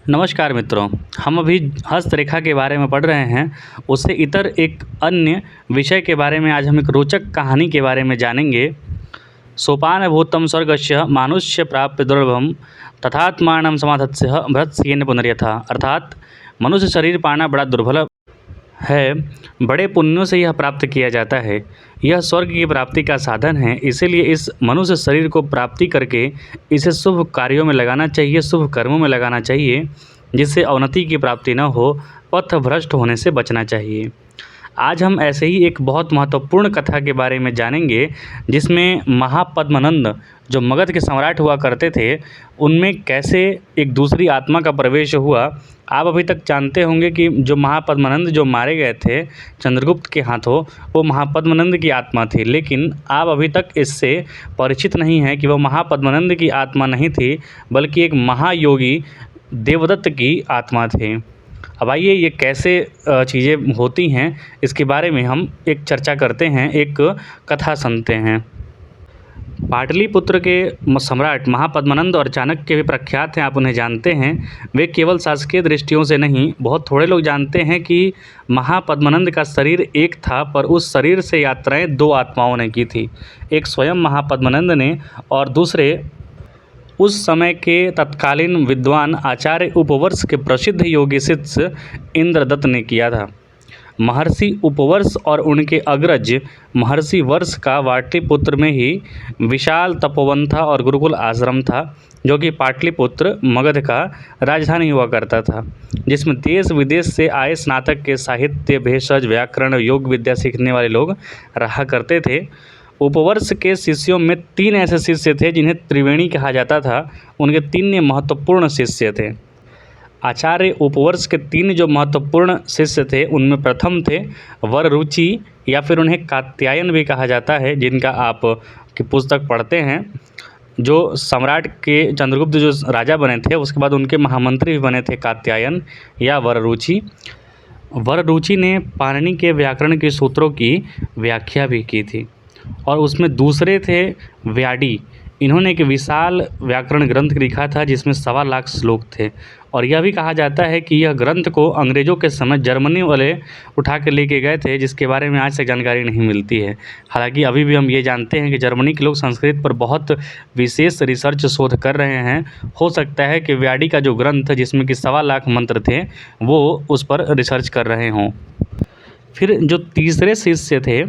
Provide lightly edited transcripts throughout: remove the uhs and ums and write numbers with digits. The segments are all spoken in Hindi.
नमस्कार मित्रों, हम अभी हस्तरेखा के बारे में पढ़ रहे हैं। उससे इतर एक अन्य विषय के बारे में आज हम एक रोचक कहानी के बारे में जानेंगे। सोपान भूतम स्वर्गस्य मानुष्य प्राप्य दुर्लभम तथात्मानं समाधत्स्य भृत्सेन पुनर्यथा। अर्थात मनुष्य शरीर पाना बड़ा दुर्लभ है, बड़े पुण्यों से यह प्राप्त किया जाता है। यह स्वर्ग की प्राप्ति का साधन है, इसीलिए इस मनुष्य शरीर को प्राप्ति करके इसे शुभ कार्यों में लगाना चाहिए, शुभ कर्मों में लगाना चाहिए, जिससे अवनति की प्राप्ति न हो, पथ भ्रष्ट होने से बचना चाहिए। आज हम ऐसे ही एक बहुत महत्वपूर्ण कथा के बारे में जानेंगे, जिसमें महापद्मनंद जो मगध के सम्राट हुआ करते थे, उनमें कैसे एक दूसरी आत्मा का प्रवेश हुआ। आप अभी तक जानते होंगे कि जो महापद्मनंद जो मारे गए थे चंद्रगुप्त के हाथों, वो महापद्मनंद की आत्मा थी। लेकिन आप अभी तक इससे परिचित नहीं हैं कि वह महापद्मनंद की आत्मा नहीं थी, बल्कि एक महायोगी देवदत्त की आत्मा थे। अब आइए ये कैसे चीज़ें होती हैं, इसके बारे में हम एक चर्चा करते हैं, एक कथा सुनते हैं। पाटलिपुत्र के सम्राट महापद्मनंद और चाणक्य भी प्रख्यात हैं, आप उन्हें जानते हैं। वे केवल शासकीय दृष्टियों से नहीं, बहुत थोड़े लोग जानते हैं कि महापद्मनंद का शरीर एक था, पर उस शरीर से यात्राएं दो आत्माओं ने की थी। एक स्वयं महापद्मनंद ने और दूसरे उस समय के तत्कालीन विद्वान आचार्य उपवर्ष के प्रसिद्ध योगी शिष्य इंद्रदत्त ने किया था। महर्षि उपवर्ष और उनके अग्रज महर्षि वर्ष का पाटलिपुत्र में ही विशाल तपोवन था और गुरुकुल आश्रम था, जो कि पाटलिपुत्र मगध का राजधानी हुआ करता था, जिसमें देश विदेश से आए स्नातक के साहित्य, भेषज, व्याकरण, योग विद्या सीखने वाले लोग रहा करते थे। उपवर्ष के शिष्यों में 3 ऐसे शिष्य थे जिन्हें त्रिवेणी कहा जाता था। उनके 3 महत्वपूर्ण शिष्य थे। आचार्य उपवर्ष के 3 जो महत्वपूर्ण शिष्य थे, उनमें प्रथम थे वररुचि, या फिर उन्हें कात्यायन भी कहा जाता है, जिनका आप की पुस्तक पढ़ते हैं। जो सम्राट के चंद्रगुप्त जो राजा बने थे, उसके बाद उनके महामंत्री भी बने थे कात्यायन या वररुचि। वररुचि ने पाणिनि के व्याकरण के सूत्रों की व्याख्या भी की थी। और उसमें दूसरे थे व्याडी। इन्होंने एक विशाल व्याकरण ग्रंथ लिखा था, जिसमें 1.25 लाख श्लोक थे। और यह भी कहा जाता है कि यह ग्रंथ को अंग्रेज़ों के समय जर्मनी वाले उठा के लेके गए थे, जिसके बारे में आज तक जानकारी नहीं मिलती है। हालांकि अभी भी हम ये जानते हैं कि जर्मनी के लोग संस्कृत पर बहुत विशेष रिसर्च शोध कर रहे हैं। हो सकता है कि व्याडी का जो ग्रंथ जिसमें कि 1.25 लाख मंत्र थे, वो उस पर रिसर्च कर रहे हों। फिर जो तीसरे शिष्य थे,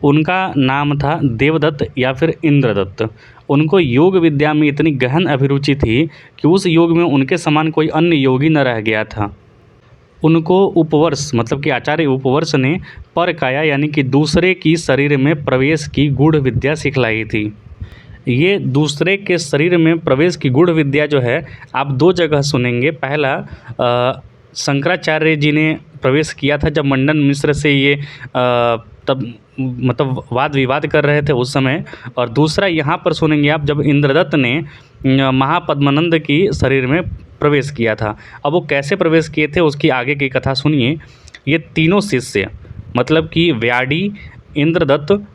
उनका नाम था देवदत्त या फिर इंद्रदत्त। उनको योग विद्या में इतनी गहन अभिरुचि थी कि उस योग में उनके समान कोई अन्य योगी न रह गया था। उनको उपवर्ष मतलब कि आचार्य उपवर्ष ने परकाया यानी कि दूसरे की शरीर में प्रवेश की गूढ़ विद्या सिखलाई थी। ये दूसरे के शरीर में प्रवेश की गूढ़ विद्या जो है, आप 2 जगह सुनेंगे। पहला शंकराचार्य जी ने प्रवेश किया था, जब मंडन मिश्र से ये तब मतलब वाद विवाद कर रहे थे उस समय। और दूसरा यहाँ पर सुनेंगे आप, जब इंद्रदत्त ने महापद्मनंद की शरीर में प्रवेश किया था। अब वो कैसे प्रवेश किए थे, उसकी आगे की कथा सुनिए। ये तीनों शिष्य मतलब कि व्याडी, इंद्रदत्त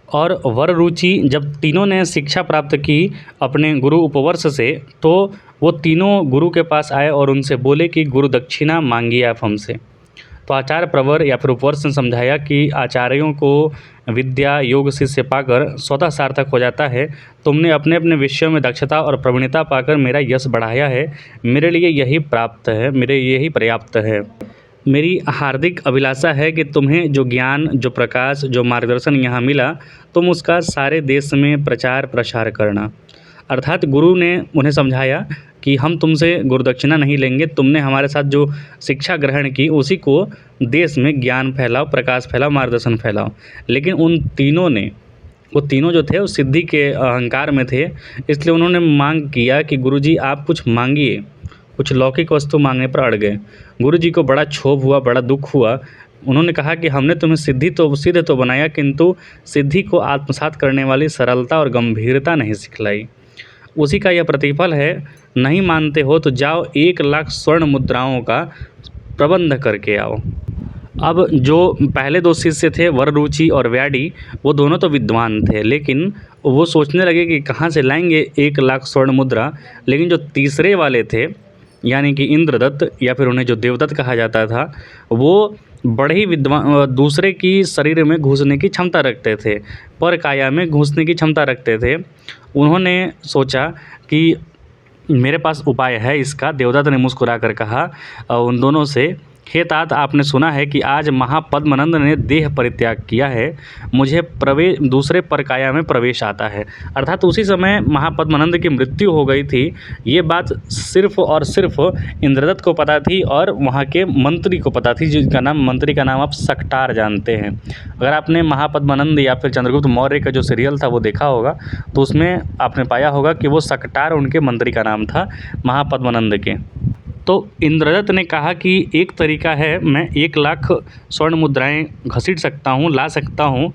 और वररुचि, जब तीनों ने शिक्षा प्राप्त की अपने गुरु उपवर्ष से, तो वो तीनों गुरु के पास आए और उनसे बोले कि गुरु दक्षिणा मांगिए आप हमसे। तो आचार्य प्रवर या फिर उपवर्ष ने समझाया कि आचार्यों को विद्या योग शिष्य पाकर स्वतः सार्थक हो जाता है। तुमने अपने अपने विषयों में दक्षता और प्रवीणता पाकर मेरा यश बढ़ाया है, मेरे लिए यही प्राप्त है, मेरे यही पर्याप्त है। मेरी हार्दिक अभिलाषा है कि तुम्हें जो ज्ञान, जो प्रकाश, जो मार्गदर्शन यहाँ मिला, तुम उसका सारे देश में प्रचार प्रसार करना। अर्थात गुरु ने उन्हें समझाया कि हम तुमसे गुरुदक्षिणा नहीं लेंगे, तुमने हमारे साथ जो शिक्षा ग्रहण की उसी को देश में ज्ञान फैलाओ, प्रकाश फैलाओ, मार्गदर्शन फैलाओ। लेकिन उन तीनों ने, वो तीनों जो थे वो सिद्धि के अहंकार में थे, इसलिए उन्होंने मांग किया कि गुरुजी आप कुछ मांगिए। कुछ लौकिक वस्तु मांगने पर अड़ गए। गुरुजी को बड़ा क्षोभ हुआ, बड़ा दुख हुआ। उन्होंने कहा कि हमने तुम्हें सिद्ध तो बनाया, किंतु सिद्धि को आत्मसात करने वाली सरलता और गंभीरता नहीं सिखलाई। उसी का यह प्रतिफल है। नहीं मानते हो तो जाओ 1 लाख स्वर्ण मुद्राओं का प्रबंध करके आओ। अब जो पहले 2 शिष्य थे वररुचि और व्याडी, वो दोनों तो विद्वान थे, लेकिन वो सोचने लगे कि कहाँ से लाएंगे 1 लाख स्वर्ण मुद्रा। लेकिन जो तीसरे वाले थे यानी कि इंद्रदत्त या फिर उन्हें जो देवदत्त कहा जाता था, वो बड़े ही दूसरे की शरीर में घुसने की क्षमता रखते थे, पर काया में घुसने की क्षमता रखते थे। उन्होंने सोचा कि मेरे पास उपाय है इसका। देवदत्त ने मुस्कुरा कर कहा उन दोनों से, हे तात, आपने सुना है कि आज महापद्मनंद ने देह परित्याग किया है, मुझे दूसरे परकाया में प्रवेश आता है। अर्थात उसी समय महापद्मनंद की मृत्यु हो गई थी। ये बात सिर्फ और सिर्फ इंद्रदत्त को पता थी और वहाँ के मंत्री को पता थी, जिसका नाम, मंत्री का नाम आप सकटार जानते हैं। अगर आपने महापद्मनंद या फिर चंद्रगुप्त मौर्य का जो सीरियल था वो देखा होगा तो उसमें आपने पाया होगा कि वो सकटार उनके मंत्री का नाम था महापद्मनंद के। तो इंद्रदत्त ने कहा कि एक तरीका है, मैं 1,00,000 स्वर्ण मुद्राएं घसीट सकता हूँ, ला सकता हूँ।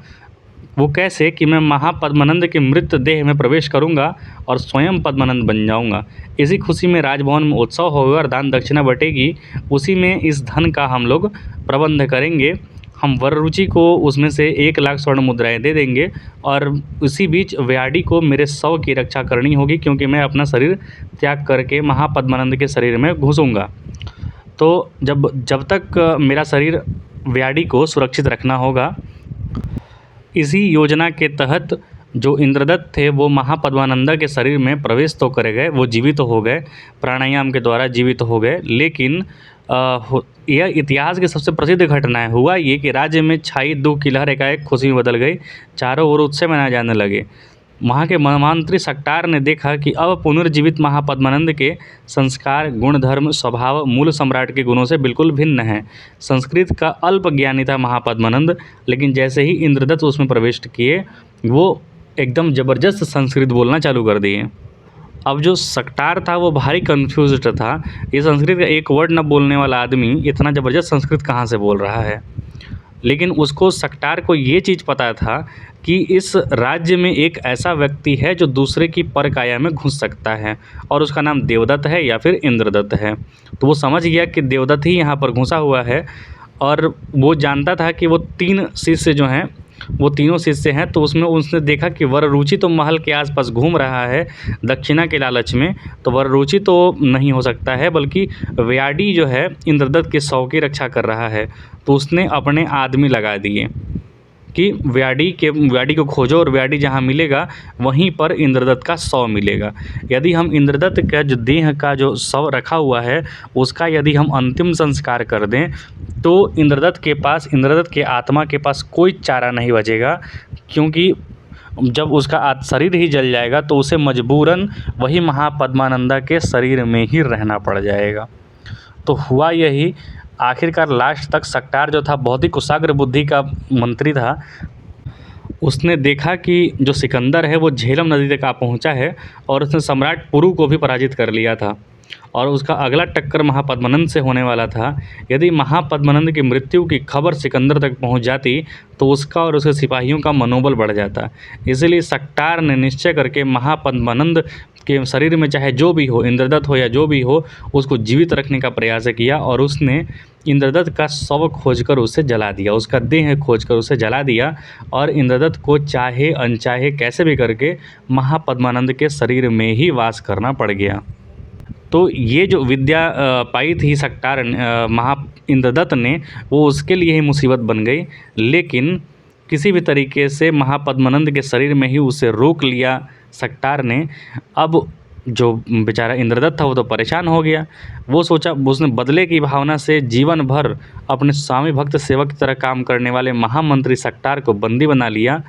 वो कैसे? कि मैं महापद्मनंद के मृत देह में प्रवेश करूँगा और स्वयं पद्मनंद बन जाऊँगा। इसी खुशी में राजभवन में उत्सव होगा और दान दक्षिणा बटेगी। उसी में इस धन का हम लोग प्रबंध करेंगे। हम वररुचि को उसमें से 1,00,000 स्वर्ण मुद्राएं दे देंगे और उसी बीच व्याडी को मेरे शव की रक्षा करनी होगी, क्योंकि मैं अपना शरीर त्याग करके महापद्मनंद के शरीर में घुसूँगा। तो जब तक मेरा शरीर व्याडी को सुरक्षित रखना होगा। इसी योजना के तहत जो इंद्रदत्त थे वो महापद्मानंद के शरीर में प्रवेश तो कर गए, वो जीवित हो गए, प्राणायाम के द्वारा जीवित हो गए। लेकिन यह इतिहास की सबसे प्रसिद्ध घटना है। हुआ ये कि राज्य में छाई दुख की लहर एकाएक खुशी में बदल गई, चारों ओर उत्सव मनाए जाने लगे। वहाँ के मंत्री सकटार ने देखा कि अब पुनर्जीवित महापद्मानंद के संस्कार, गुण, धर्म, स्वभाव मूल सम्राट के गुणों से बिल्कुल भिन्न हैं। संस्कृत का अल्प ज्ञानी था महापद्मानंद, लेकिन जैसे ही इंद्रदत्त उसमें प्रवेश किए वो एकदम ज़बरदस्त संस्कृत बोलना चालू कर दिए। अब जो सकटार था वो भारी कन्फ्यूज्ड था, ये संस्कृत का एक वर्ड न बोलने वाला आदमी इतना ज़बरदस्त संस्कृत कहाँ से बोल रहा है। लेकिन उसको, सकटार को ये चीज़ पता था कि इस राज्य में एक ऐसा व्यक्ति है जो दूसरे की परकाया में घुस सकता है और उसका नाम देवदत्त है या फिर इंद्रदत्त है। तो वो समझ गया कि देवदत्त ही यहाँ पर घुसा हुआ है और वो जानता था कि वो 3 शिष्य जो हैं वो तीनों शिष्य हैं। तो उसमें उसने देखा कि वररुचि तो महल के आसपास घूम रहा है दक्षिणा के लालच में, तो वररुचि तो नहीं हो सकता है, बल्कि व्याडी जो है इंद्रदत्त के शव की रक्षा कर रहा है। तो उसने अपने आदमी लगा दिए कि व्याडी को खोजो और व्याडी जहाँ मिलेगा वहीं पर इंद्रदत्त का शव मिलेगा। यदि हम इंद्रदत्त का जो देह का जो शव रखा हुआ है उसका यदि हम अंतिम संस्कार कर दें तो इंद्रदत्त के आत्मा के पास कोई चारा नहीं बचेगा, क्योंकि जब उसका शरीर ही जल जाएगा तो उसे मजबूरन वही महापद्मानंदा के शरीर में ही रहना पड़ जाएगा। तो हुआ यही, आखिरकार लास्ट तक सकटार जो था बहुत ही कुशाग्र बुद्धि का मंत्री था। उसने देखा कि जो सिकंदर है वो झेलम नदी तक आ पहुंचा है और उसने सम्राट पुरु को भी पराजित कर लिया था और उसका अगला टक्कर महापद्मनंद से होने वाला था। यदि महापद्मनंद की मृत्यु की खबर सिकंदर तक पहुंच जाती तो उसका और उसके सिपाहियों का मनोबल बढ़ जाता। इसलिए सकटार ने निश्चय करके महापद्मनंद के शरीर में चाहे जो भी हो, इंद्रदत्त हो या जो भी हो, उसको जीवित रखने का प्रयास किया और उसने इंद्रदत्त का शव खोजकर उसे जला दिया, उसका देह खोजकर उसे जला दिया और इंद्रदत्त को चाहे अनचाहे कैसे भी करके महापद्मानंद के शरीर में ही वास करना पड़ गया। तो ये जो विद्या पाई थी सकटार इंद्रदत्त ने, वो उसके लिए ही मुसीबत बन गई। लेकिन किसी भी तरीके से महापद्मानंद के शरीर में ही उसे रोक लिया सकटार ने। अब जो बेचारा इंद्रदत्त था वो तो परेशान हो गया। वो सोचा, उसने बदले की भावना से जीवन भर अपने स्वामी भक्त सेवक की तरह काम करने वाले महामंत्री सकटार को बंदी बना लिया।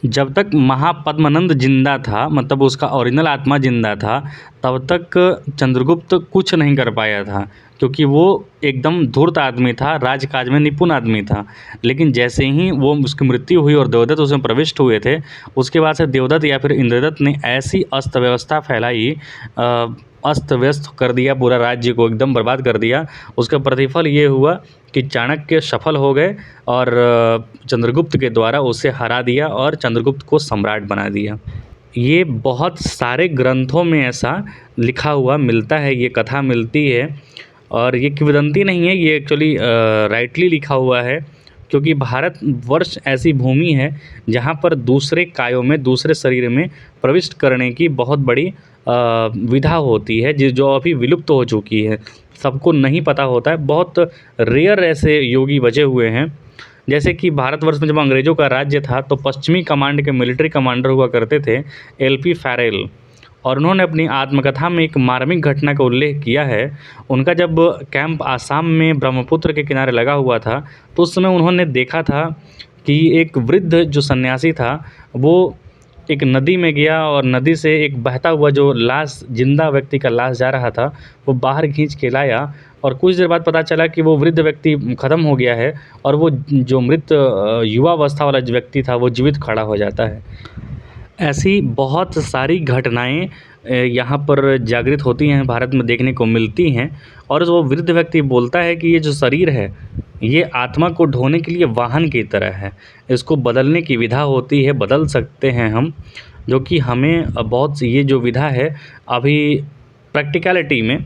जब तक महापद्मानंद जिंदा था, मतलब उसका ओरिजिनल आत्मा जिंदा था, तब तक चंद्रगुप्त कुछ नहीं कर पाया था, क्योंकि वो एकदम धूर्त आदमी था, राजकाज में निपुण आदमी था। लेकिन जैसे ही वो उसकी मृत्यु हुई और देवदत्त उसमें प्रविष्ट हुए थे, उसके बाद से देवदत्त या फिर इंद्रदत्त ने ऐसी अस्त व्यवस्था फैलाई, अस्त व्यस्त कर दिया, पूरा राज्य को एकदम बर्बाद कर दिया। उसका प्रतिफल ये हुआ कि चाणक्य सफल हो गए और चंद्रगुप्त के द्वारा उसे हरा दिया और चंद्रगुप्त को सम्राट बना दिया। ये बहुत सारे ग्रंथों में ऐसा लिखा हुआ मिलता है, ये कथा मिलती है और ये किंवदंती नहीं है, ये एक्चुअली राइटली लिखा हुआ है। क्योंकि भारतवर्ष ऐसी भूमि है जहाँ पर दूसरे कायों में, दूसरे शरीर में प्रविष्ट करने की बहुत बड़ी विधा होती है, जो अभी विलुप्त हो चुकी है, सबको नहीं पता होता है। बहुत रेयर ऐसे योगी बचे हुए हैं। जैसे कि भारतवर्ष में जब अंग्रेज़ों का राज्य था तो पश्चिमी कमांड के मिलिट्री कमांडर हुआ करते थे एल.पी. फैरेल, और उन्होंने अपनी आत्मकथा में एक मार्मिक घटना का उल्लेख किया है। उनका जब कैंप आसाम में ब्रह्मपुत्र के किनारे लगा हुआ था तो उस समय उन्होंने देखा था कि एक वृद्ध जो सन्यासी था वो एक नदी में गया और नदी से एक बहता हुआ जो लाश, जिंदा व्यक्ति का लाश जा रहा था, वो बाहर खींच के लाया, और कुछ देर बाद पता चला कि वो वृद्ध व्यक्ति ख़त्म हो गया है और वो जो मृत युवावस्था वाला जो व्यक्ति था वो जीवित खड़ा हो जाता है। ऐसी बहुत सारी घटनाएँ यहाँ पर जागृत होती हैं, भारत में देखने को मिलती हैं। और वो वृद्ध व्यक्ति बोलता है कि ये जो शरीर है, ये आत्मा को ढोने के लिए वाहन की तरह है, इसको बदलने की विधा होती है, बदल सकते हैं हम, जो कि हमें बहुत ये जो विधा है अभी प्रैक्टिकलिटी में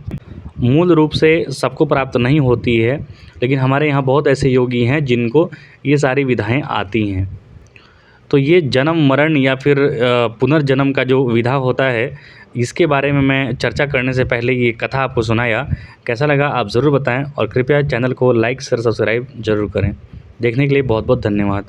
मूल रूप से सबको प्राप्त नहीं होती है, लेकिन हमारे यहाँ बहुत ऐसे योगी हैं जिनको ये सारी विधाएँ आती हैं। तो ये जन्म मरण या फिर पुनर्जन्म का जो विधा होता है, इसके बारे में मैं चर्चा करने से पहले ये कथा आपको सुनाया। कैसा लगा आप ज़रूर बताएं, और कृपया चैनल को लाइक शेयर सब्सक्राइब ज़रूर करें। देखने के लिए बहुत बहुत धन्यवाद।